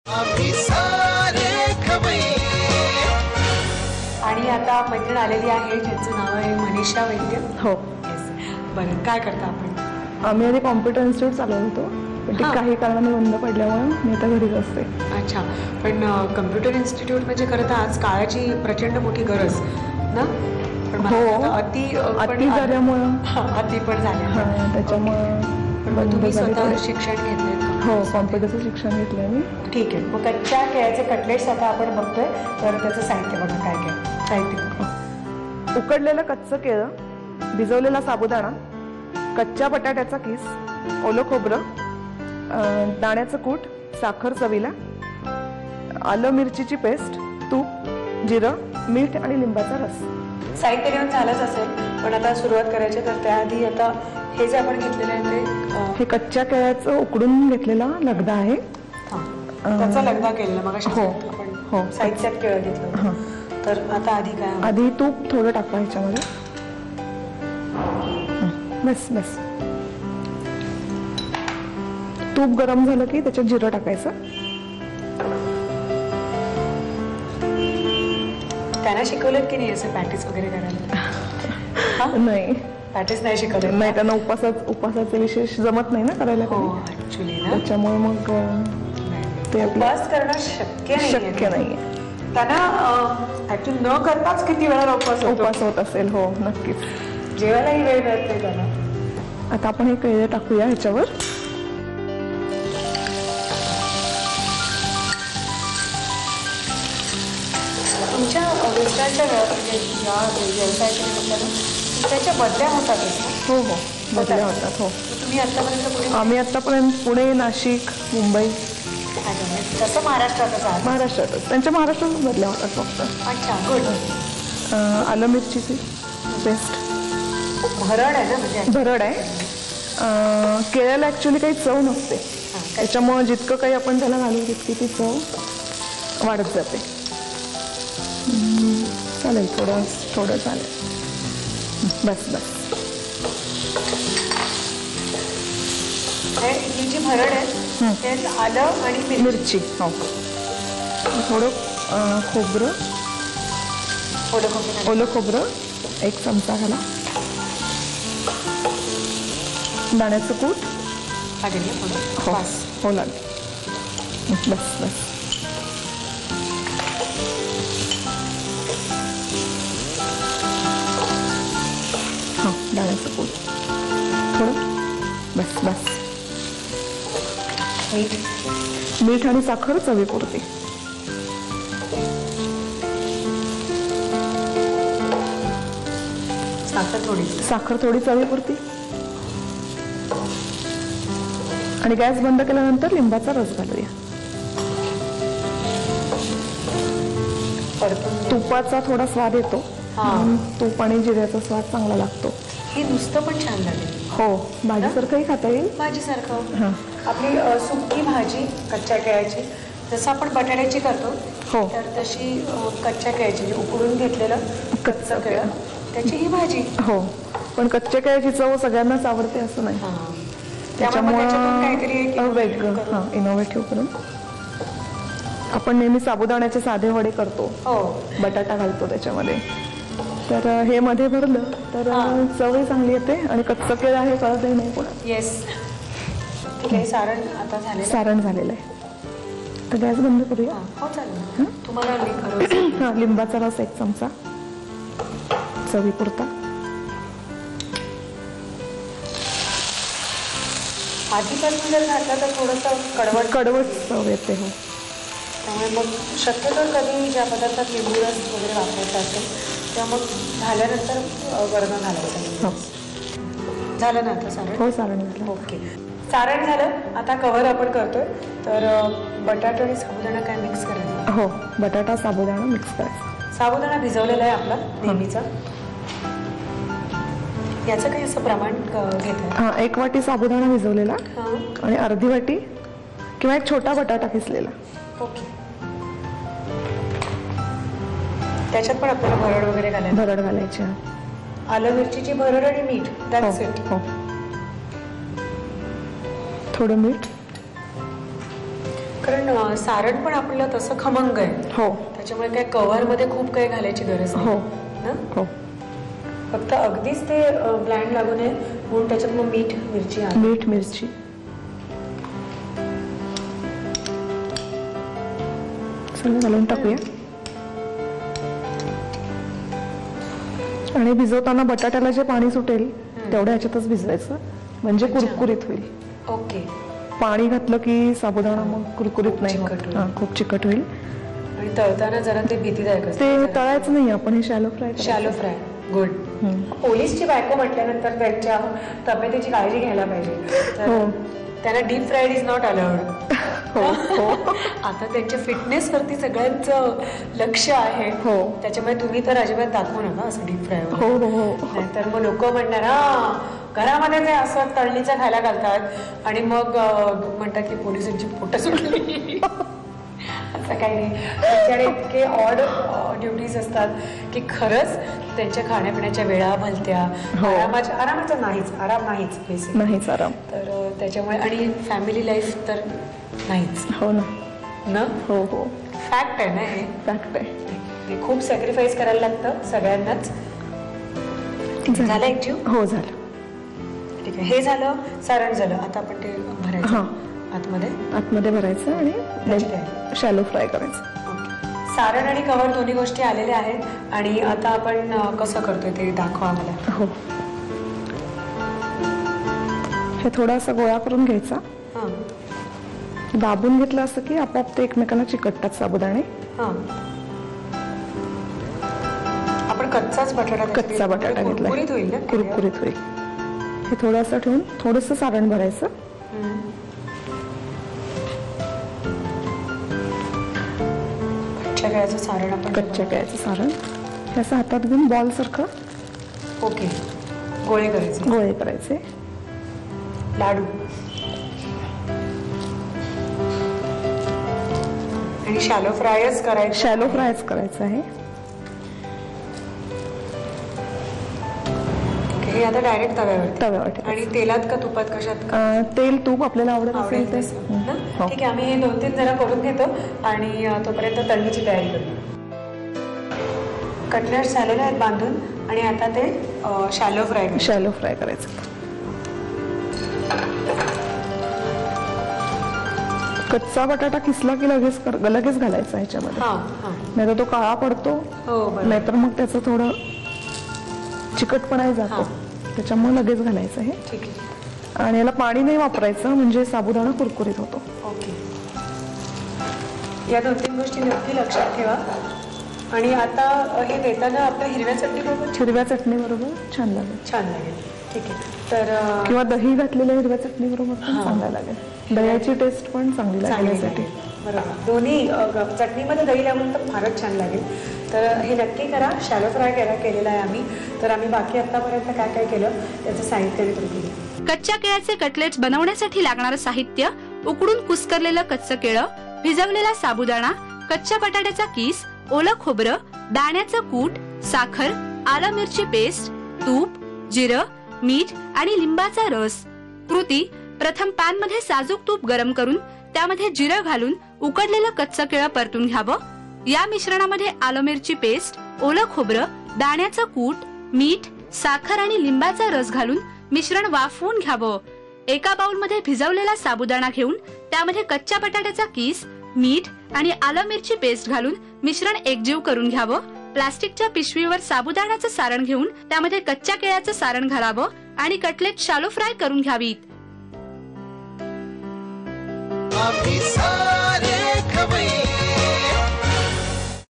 आणि आता मैत्रीण आलेली आहे ज्यांचं नाव आहे मनीषा वैद्य. हो. बरं, काय करता आपण? आम्ही आधी कॉम्प्युटर इन्स्टिट्यूट चालवत होतो, पण ते काही कारणाने बंद पडल्यामुळे मी आता घरीच असते. अच्छा, पण कम्प्युटर इन्स्टिट्यूट म्हणजे खरं तर आज काळाची प्रचंड मोठी गरज ना. हो, अति झाल्यामुळं अति पण झाल्या त्याच्यामुळं. पण तुम्ही स्वतः शिक्षण घेतले? हो, कॉम्प्युटरचं शिक्षण घेतलं मी. ठीक आहे. मग कच्च्या केळ्याचे कटलेट्स आता आपण बघतोय, तर त्याचं साहित्य बघा काय काय साहित्य. उकडलेलं कच्चं केळं, भिजवलेला साबुदाणा, कच्च्या बटाट्याचा किस, ओलं खोबरं, दाण्याचं कूट, साखर चवीला, आलं मिरचीची पेस्ट, तूप, जिरं, मीठ आणि लिंबाचा रस. साहित्य घेऊन झालंच असेल, पण आता सुरुवात करायची. तर त्याआधी आता हे जे आपण घेतलेलं आहे ते हे कच्च्या केळ्याचं उकडून घेतलेला लगदा आहे. त्याचा लगदा केलेला मग हो आपण साहित्यात केळं घेतलं. तर आता आधी काय? आधी तूप थोडं टाका ह्याच्यामध्ये. बस बस. तूप गरम झालं की त्याच्यात जिरं टाकायचं. त्यांना शिकवलं की नाही असं पॅटीस वगैरे करायला? नाही, पॅटीस नाही शिकवलं. नाही, त्यांना उपासाचे विशेष जमत नाही ना करायला. ऍक्च्युली ना, त्याच्यामुळे मग ते उपवास करणं शक्य नाही. त्यांना ऍक्च्युली न करताच किती वेळा उपवास होत असेल. हो, नक्कीच. जेवायलाही वेळ मिळते त्यांना. आता आपण हे केळं टाकूया ह्याच्यावर. तुमच्या व्यवसायाच्या या व्यवसायाच्या त्याच्या बदल्या होतात? हो हो, बदल्या होतात. हो. तुम्ही आतापर्यंत आम्ही आतापर्यंत पुणे, नाशिक, मुंबई, तसं महाराष्ट्रातच त्यांच्या महाराष्ट्रातच बदल्या होतात फक्त. अच्छा, गुड. आलं मिरचीची पेस्ट. भरड आहे ना? म्हणजे भरड आहे. केळ्याला ॲक्च्युली काही चव नसते, त्याच्यामुळं जितकं काही आपण त्याला घालू तितकी ती चव वाढत जाते. चालेल, थोडं चालेल. बस बस. ही जी भरड आहे त्यात आलं आणि मिरची. हो. थोडं खोबरं, ओलं खोबरं 1 चमचा घाला. दाण्याचं कूट. हो लागेल. बस बस. हां, दाण्याचं कूट थोडं. बस बस. मीठ आणि साखर चवीपुरती. साखर थोडी चवीपुरती. आणि गॅस बंद केल्यानंतर लिंबाचा रस घालूया. तुपाचा थोडा स्वाद येतो. तूप आणि जिऱ्याचा स्वाद चांगला लागतो. हे नुसतं पण छान लागेल. हो, भाजीसारखंही खाता येईल. भाजीसारखं. आपली सुकी भाजी कच्च्या केळ्याची, जसं आपण बटाट्याची करतो. हो, तर तशी कच्च्या केळ्याची उकडून घेतलेलं कच्चं केळं, त्याची ही भाजी. हो, पण कच्च्या केळ्याची चव सगळ्यांनाच आवडते असं नाही. त्याच्यामुळे काहीतरी वेगळं इनोव्हेटिव्ह करून आपण नेहमी साबुदाण्याचे साधे वडे करतो. बटाटा घालतो त्याच्यामध्ये. तर हे मध्ये भरलं तर चवही चांगली येते आणि कच्चं केळं आहे कळतही नाही कोणा. येस. ठीक आहे. सारण झालेलं आहे. तर गॅस बंद करूया. हो, चालेल. तुम्हाला लिंबाचा रस 1 चमचा चवीपुरता. आधीपासून जर घातलं तर थोडंसं कडवट चव येते. हो, त्यामुळे मग शक्यतो कधी ज्या पदार्थात लिंबू रस वगैरे वापरायचा असेल तेव्हा मग झाल्यानंतर वरण घालायचं. झालं ना आता सारण? हो, सारण झालं. ओके, सारण झालं. आता कव्हर आपण करतोय. तर बटाटा आणि साबुदाणा काय मिक्स करायचं? हो, बटाटा साबुदाणा मिक्स करायचा. साबुदाणा भिजवलेला आहे आपला नेहमीचा. याचं काही असं प्रमाण घेत? 1 वाटी साबुदाणा भिजवलेला आणि अर्धी वाटी किंवा 1 छोटा बटाटा किसलेला. ओके. त्याच्यात पण आपल्याला भरड वगैरे घालायची. आलं मिरचीची भरड आणि मीठ. That's it. थोडं मीठ. कारण सारण पण आपलं तसं खमंग आहे. हो. त्याच्यामुळे काय कव्हर मध्ये खूप काही घालायची गरज नाही. हो ना? हो. फक्त अगदीच ते ब्लँड लागू नये म्हणून त्याच्यात मग मीठ मिरची आहे. मीठ मिरची सगळं घालून टाकूया. आणि भिजवताना बटाट्याला जे पाणी सुटेल तेवढ्या ह्याच्यातच भिजवायचं म्हणजे कुरकुरीत होईल. ओके. पाणी घातलं की साबुदाणा मग कुरकुरीत नाही होत. खूप चिकट होईल. आणि तळताना जरा ते भीतीदायक असतं. ते तळायचं नाही आपण, हे shallow fry. Shallow fry. Good. पोलीसची बायको म्हटल्यानंतर त्यांच्या तब्येतीची काळजी घ्यायला पाहिजे. त्यांना deep fried is not allowed. आता त्यांच्या फिटनेस वरती सगळ्यांचं लक्ष आहे. त्याच्यामुळे तुम्ही तर अजिबात दाखवू नका असं डीप फ्राय. नाहीतर मग लोक म्हणणार घरामध्ये ते असं तळणीचं खायला घालतात आणि मग म्हणतात की पोलिसांची पोटं सुटली. असं काही नाही. त्यांच्याकडे इतके ऑड ड्युटीज असतात की खरंच त्यांच्या खाण्यापिण्याच्या वेळा भलत्या. आरामाचा आराम नाहीच आराम. तर त्याच्यामुळे आणि फॅमिली लाईफ तर नाहीच. हो ना. हो. फॅक्ट आहे ना हे. फॅक्ट आहे. ते खूप सॅक्रिफाईस करायला लागतं सगळ्यांनाच. झालं एक जीव. हो झालं. ठीक आहे. हे झालं, सारण झालं. आता आपण ते भरायचं आतमध्ये भरायचं आणि शॅलो फ्राय करायचं. सारण आणि कव्हर दोन्ही गोष्टी आलेल्या आहेत आणि आता आपण कसं करतोय ते दाखवा मला. हो. हे थोडासा गोळा करून घ्यायचा. दाबून घेतलं असं की आपोआप ते एकमेकांना चिकटतात साबुदाणे. आपण कच्चा बटाटा घेतला. कुरकुरीत होईल. हे थोडंसं ठेवून थोडंसं सारण भरायचं. कच्च्या केळ्याचं सारण असं हातात घेऊन बॉल सारखं. ओके. गोळे करायचे. लाडू. आणि शॅलो फ्रायच करायचं आहे. हे आता डायरेक्ट तव्यावर. आणि तेलात का तुपात कशात? तेल तूप आपल्याला आवडत असेल ते. ठीक आहे. आम्ही हे 2-3 जरा करून घेतो आणि तोपर्यंत तळणीची तयारी करतो. कटलेट्स झालेले आहेत बांधून आणि आता ते शॅलो फ्राय करायचं. कच्चा बटाटा किसला की लगेच घालायचा ह्याच्यामध्ये. नाहीतर तो काळा पडतो. नाहीतर मग त्याचं थोडं चिकटपणाही जातो. त्याच्यामुळे लगेच घालायचं हे. ठीक आहे. आणि याला पाणी नाही वापरायचं म्हणजे साबुदाणा कुरकुरीत होतो. ओके. या 2-3 गोष्टी नक्की लक्षात ठेवा. आणि आता हे देताना आपल्या हिरव्या चटणी बरोबर छान लागेल. ठीक आहे. तर किंवा दही घातलेल्या हिरव्या चटणी बरोबर पण चांगला लागेल. दह्याची टेस्ट पण चांगली लागेल यासाठी. बरोबर. दोन्ही चटणीमध्ये दही लावून तर फारच छान लागेल. तर हे नक्की करा. शॅलो फ्राय केलेला आहे आम्ही. तर आम्ही बाकी आतापर्यंत काय काय केलं त्याचं साहित्य केलं. कच्च्या केळ्याचे कटलेट्स बनवण्यासाठी लागणारं साहित्य: उकडून कुस्करलेलं कच्चं केळं, भिजवलेला साबुदाणा, कच्च्या बटाट्याचा किस, ओलं खोबरं, दाण्याचं कूट, साखर, आलं मिरची पेस्ट, तूप, जिरं, मीठ आणि लिंबाचा रस. कृती: प्रथम पॅन मध्ये साजूक तूप गरम करून त्यामध्ये जिरं घालून उकडलेलं कच्चं केळं परतून घ्यावं. या मिश्रणामध्ये आलं मिरची पेस्ट, ओलं खोबरं, दाण्याचं कूट, मीठ, साखर आणि लिंबाचा रस घालून मिश्रण वाफवून घ्यावं. एका बाउलमध्ये भिजवलेला साबुदाणा घेऊन त्यामध्ये कच्च्या बटाट्याचा किस, मीठ आणि आलं मिरची पेस्ट घालून मिश्रण एकजीव करून घ्यावं. प्लास्टिकच्या पिशवीवर साबुदाण्याचं सारण घेऊन त्यामध्ये कच्च्या केळ्याचं सारण घालावं आणि कटलेट शॅलो फ्राय करून घ्यावीत.